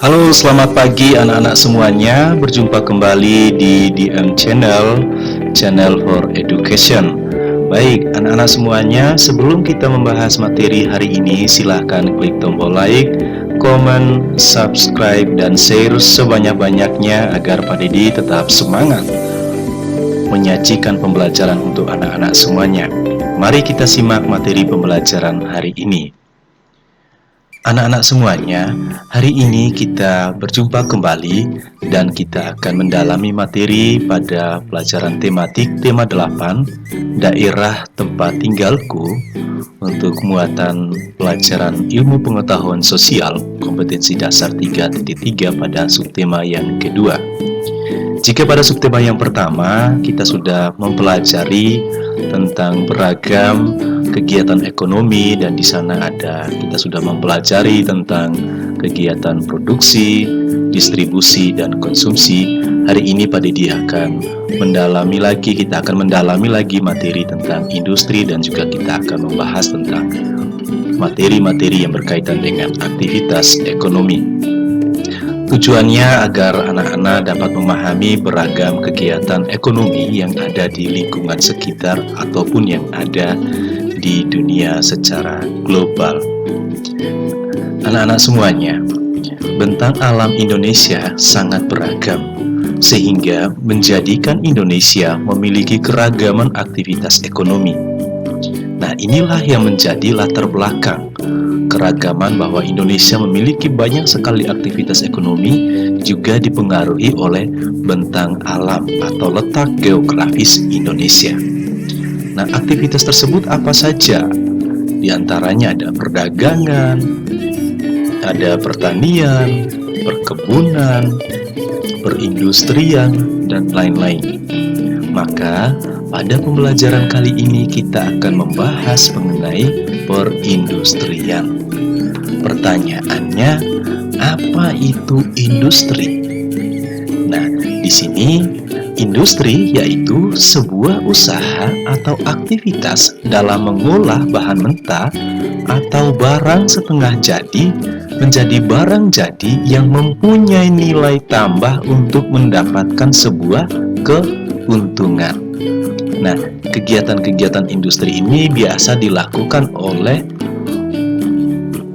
Halo, selamat pagi anak-anak semuanya. Berjumpa kembali di DM Channel, Channel for Education. Baik, anak-anak semuanya, sebelum kita membahas materi hari ini, silahkan klik tombol like, comment, subscribe, dan share sebanyak-banyaknya agar Pak Dedi tetap semangat menyajikan pembelajaran untuk anak-anak semuanya. Mari kita simak materi pembelajaran hari ini. Anak-anak semuanya, hari ini kita berjumpa kembali dan kita akan mendalami materi pada pelajaran tematik tema 8, daerah tempat tinggalku, untuk muatan pelajaran ilmu pengetahuan sosial kompetensi dasar 3.3 pada subtema yang kedua. Jika pada subtema yang pertama kita sudah mempelajari tentang beragam kegiatan ekonomi dan di sana kita sudah mempelajari tentang kegiatan produksi, distribusi dan konsumsi. Hari ini Pak Dedi akan mendalami lagi materi tentang industri dan juga kita akan membahas tentang materi-materi yang berkaitan dengan aktivitas ekonomi. Tujuannya agar anak-anak dapat memahami beragam kegiatan ekonomi yang ada di lingkungan sekitar ataupun yang ada di dunia secara global. Anak-anak semuanya, bentang alam Indonesia sangat beragam, sehingga menjadikan Indonesia memiliki keragaman aktivitas ekonomi. Nah, inilah yang menjadi latar belakang keragaman bahwa Indonesia memiliki banyak sekali aktivitas ekonomi juga dipengaruhi oleh bentang alam atau letak geografis Indonesia. Nah, aktivitas tersebut apa saja? Di antaranya ada perdagangan, ada pertanian, perkebunan, perindustrian, dan lain-lain. Maka, pada pembelajaran kali ini kita akan membahas mengenai perindustrian. Pertanyaannya, apa itu industri? Nah, di sini industri yaitu sebuah usaha atau aktivitas dalam mengolah bahan mentah atau barang setengah jadi menjadi barang jadi yang mempunyai nilai tambah untuk mendapatkan sebuah keuntungan. Nah, kegiatan-kegiatan industri ini biasa dilakukan oleh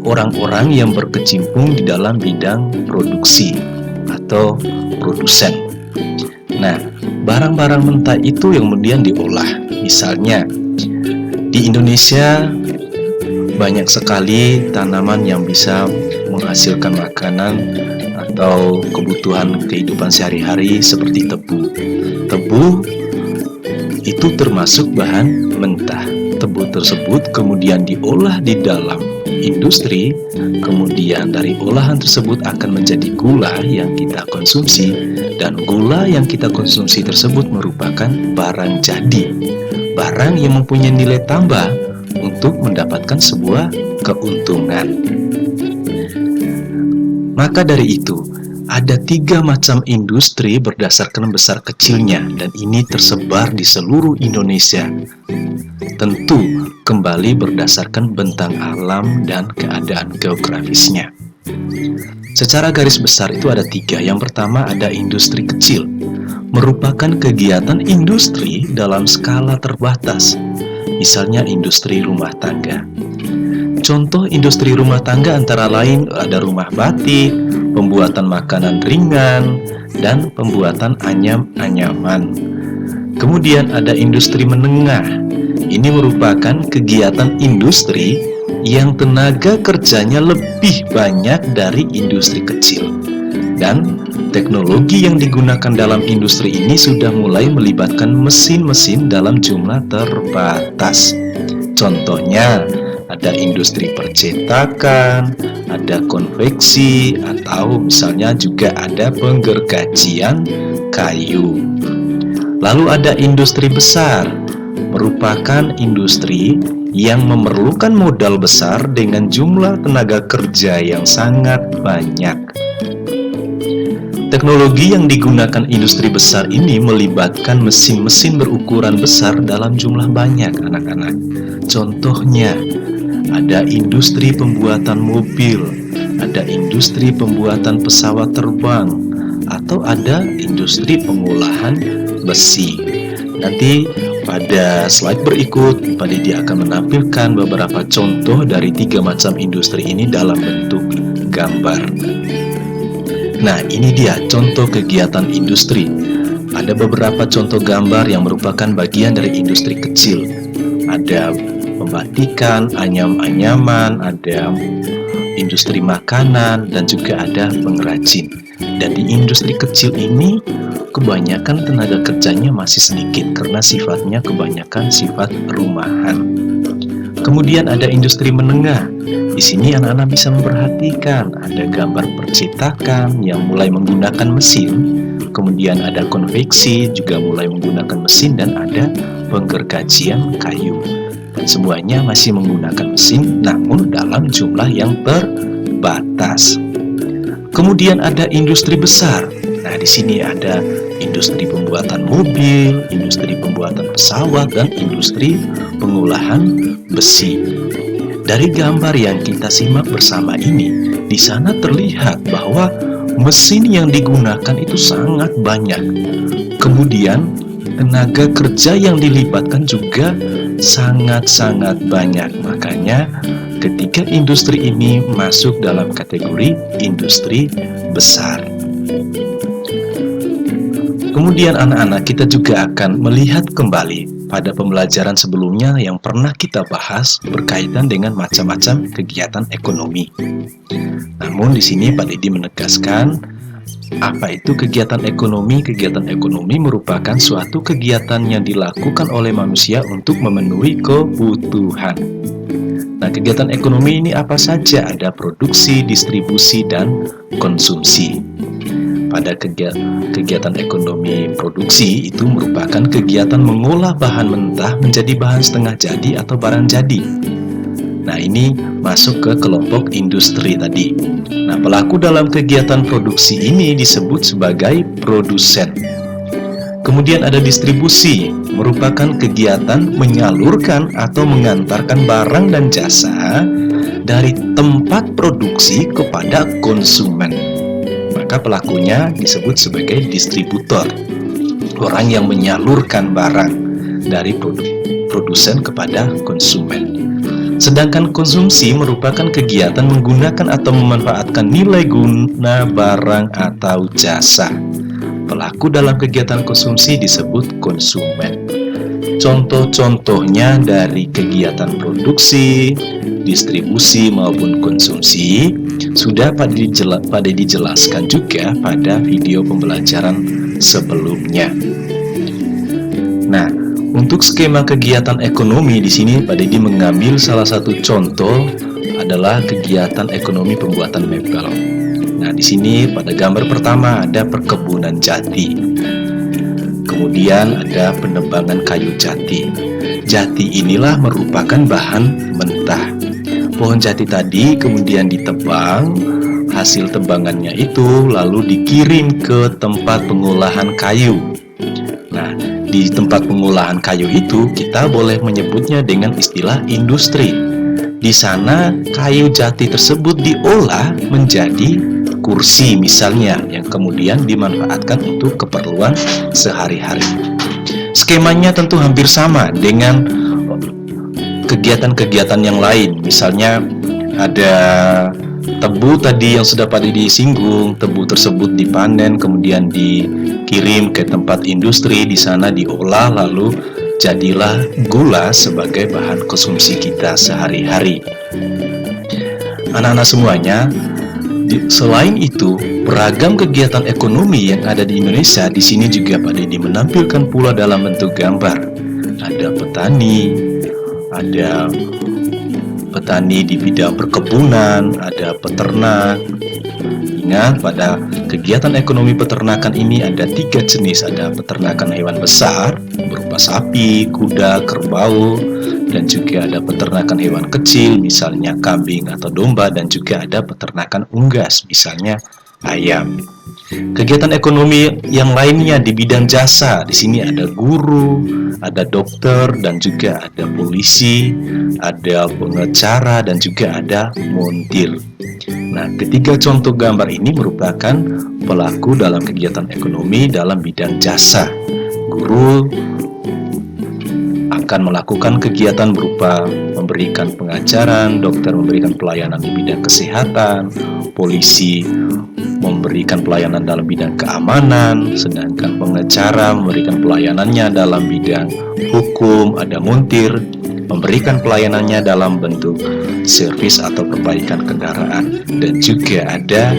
orang-orang yang berkecimpung di dalam bidang produksi atau produsen. Nah, barang-barang mentah itu yang kemudian diolah. Misalnya, di Indonesia banyak sekali tanaman yang bisa menghasilkan makanan atau kebutuhan kehidupan sehari-hari seperti tebu. Tebu itu termasuk bahan mentah. Tebu tersebut kemudian diolah di dalam industri, kemudian dari olahan tersebut akan menjadi gula yang kita konsumsi, dan gula yang kita konsumsi tersebut merupakan barang jadi, barang yang mempunyai nilai tambah untuk mendapatkan sebuah keuntungan. Maka dari itu, ada 3 macam industri berdasarkan besar kecilnya dan ini tersebar di seluruh Indonesia. Tentu kembali berdasarkan bentang alam dan keadaan geografisnya. Secara garis besar itu ada 3. Yang pertama ada industri kecil, merupakan kegiatan industri dalam skala terbatas. Misalnya industri rumah tangga. Contoh industri rumah tangga antara lain ada rumah batik, pembuatan makanan ringan, dan pembuatan anyam-anyaman. Kemudian ada industri menengah. Ini merupakan kegiatan industri yang tenaga kerjanya lebih banyak dari industri kecil. Dan teknologi yang digunakan dalam industri ini sudah mulai melibatkan mesin-mesin dalam jumlah terbatas. Contohnya, ada industri percetakan, ada konveksi, atau misalnya juga ada penggergajian kayu. Lalu ada industri besar, merupakan industri yang memerlukan modal besar dengan jumlah tenaga kerja yang sangat banyak. Teknologi yang digunakan industri besar ini melibatkan mesin-mesin berukuran besar dalam jumlah banyak, anak-anak. Contohnya, ada industri pembuatan mobil, ada ada industri pembuatan pesawat terbang, atau ada industri pengolahan besi. Nanti pada slide berikut, Pak Didi akan menampilkan beberapa contoh dari 3 macam industri ini dalam bentuk gambar. Nah, ini dia contoh kegiatan industri. Ada beberapa contoh gambar yang merupakan bagian dari industri kecil. Ada pembatikan, anyam-anyaman, ada industri makanan, dan juga ada pengrajin. Dan di industri kecil ini, kebanyakan tenaga kerjanya masih sedikit karena sifatnya kebanyakan sifat rumahan. Kemudian ada industri menengah. Di sini anak-anak bisa memperhatikan ada gambar percetakan yang mulai menggunakan mesin, kemudian ada konveksi juga mulai menggunakan mesin, dan ada penggergajian kayu. Dan semuanya masih menggunakan mesin, namun dalam jumlah yang terbatas. Kemudian ada industri besar. Nah, di sini ada industri pembuatan mobil, industri pembuatan pesawat, dan industri pengolahan besi. Dari gambar yang kita simak bersama ini, di sana terlihat bahwa mesin yang digunakan itu sangat banyak. Kemudian, tenaga kerja yang dilibatkan juga sangat-sangat banyak. Makanya, ketika industri ini masuk dalam kategori industri besar. Kemudian anak-anak, kita juga akan melihat kembali pada pembelajaran sebelumnya yang pernah kita bahas berkaitan dengan macam-macam kegiatan ekonomi. Namun di sini Pak Didi menegaskan, apa itu kegiatan ekonomi? Kegiatan ekonomi merupakan suatu kegiatan yang dilakukan oleh manusia untuk memenuhi kebutuhan. Nah, kegiatan ekonomi ini apa saja? Ada produksi, distribusi, dan konsumsi. Pada kegiatan ekonomi produksi itu merupakan kegiatan mengolah bahan mentah menjadi bahan setengah jadi atau barang jadi. Nah, ini masuk ke kelompok industri tadi. Nah, pelaku dalam kegiatan produksi ini disebut sebagai produsen. Kemudian ada distribusi, merupakan kegiatan menyalurkan atau mengantarkan barang dan jasa dari tempat produksi kepada konsumen. Maka pelakunya disebut sebagai distributor, orang yang menyalurkan barang dari produsen kepada konsumen. Sedangkan konsumsi merupakan kegiatan menggunakan atau memanfaatkan nilai guna barang atau jasa. Pelaku dalam kegiatan konsumsi disebut konsumen. Contoh-contohnya dari kegiatan produksi, distribusi maupun konsumsi sudah Pak Didi jelaskan juga pada video pembelajaran sebelumnya. Nah, untuk skema kegiatan ekonomi di sini Pak Didi mengambil salah satu contoh adalah kegiatan ekonomi pembuatan mebel. Nah, di sini pada gambar pertama ada perkebunan jati. Kemudian ada penebangan kayu jati. Jati inilah merupakan bahan mentah. Pohon jati tadi kemudian ditebang, hasil tebangannya itu lalu dikirim ke tempat pengolahan kayu. Nah, di tempat pengolahan kayu itu kita boleh menyebutnya dengan istilah industri. Di sana kayu jati tersebut diolah menjadi kursi misalnya yang kemudian dimanfaatkan untuk keperluan sehari-hari. Skemanya tentu hampir sama dengan kegiatan-kegiatan yang lain. Misalnya ada tebu tadi yang sudah Pak Didi singgung, tebu tersebut dipanen kemudian dikirim ke tempat industri, di sana diolah lalu jadilah gula sebagai bahan konsumsi kita sehari-hari. Anak-anak semuanya, selain itu, beragam kegiatan ekonomi yang ada di Indonesia di sini juga Pak Didi menampilkan pula dalam bentuk gambar. Ada petani, ada petani di bidang perkebunan, ada peternak. Ingat, pada kegiatan ekonomi peternakan ini ada 3 jenis. Ada peternakan hewan besar berupa sapi, kuda, kerbau, dan juga ada peternakan hewan kecil misalnya kambing atau domba, dan juga ada peternakan unggas misalnya ayam. Kegiatan ekonomi yang lainnya di bidang jasa, di sini ada guru, ada dokter, dan juga ada polisi, ada pengacara, dan juga ada montir. Nah, ketiga contoh gambar ini merupakan pelaku dalam kegiatan ekonomi dalam bidang jasa. Guru akan melakukan kegiatan berupa memberikan pengajaran, dokter memberikan pelayanan di bidang kesehatan, polisi memberikan pelayanan dalam bidang keamanan, sedangkan pengacara memberikan pelayanannya dalam bidang hukum, ada montir memberikan pelayanannya dalam bentuk servis atau perbaikan kendaraan, dan juga ada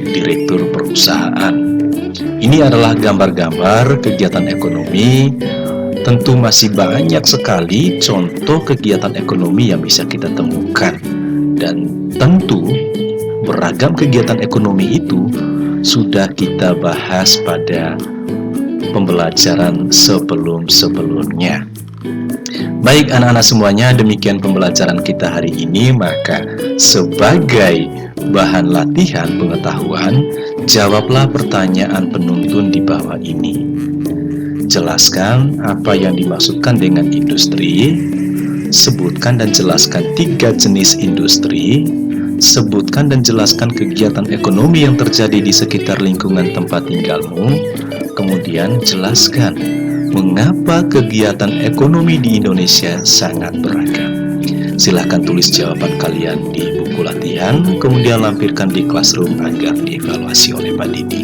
direktur perusahaan. Ini adalah gambar-gambar kegiatan ekonomi. Tentu masih banyak sekali contoh kegiatan ekonomi yang bisa kita temukan, dan tentu beragam kegiatan ekonomi itu sudah kita bahas pada pembelajaran sebelum-sebelumnya. Baik anak-anak semuanya, demikian pembelajaran kita hari ini. Maka sebagai bahan latihan pengetahuan, jawablah pertanyaan penuntun di bawah ini. Jelaskan apa yang dimaksudkan dengan industri. Sebutkan dan jelaskan 3 jenis industri. Sebutkan dan jelaskan kegiatan ekonomi yang terjadi di sekitar lingkungan tempat tinggalmu. Kemudian jelaskan mengapa kegiatan ekonomi di Indonesia sangat beragam. Silahkan tulis jawaban kalian di buku latihan, kemudian lampirkan di classroom agar dievaluasi oleh Pak Didi.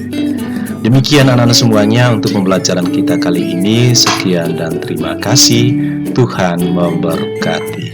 Demikian anak-anak semuanya untuk pembelajaran kita kali ini. Sekian dan terima kasih. Tuhan memberkati.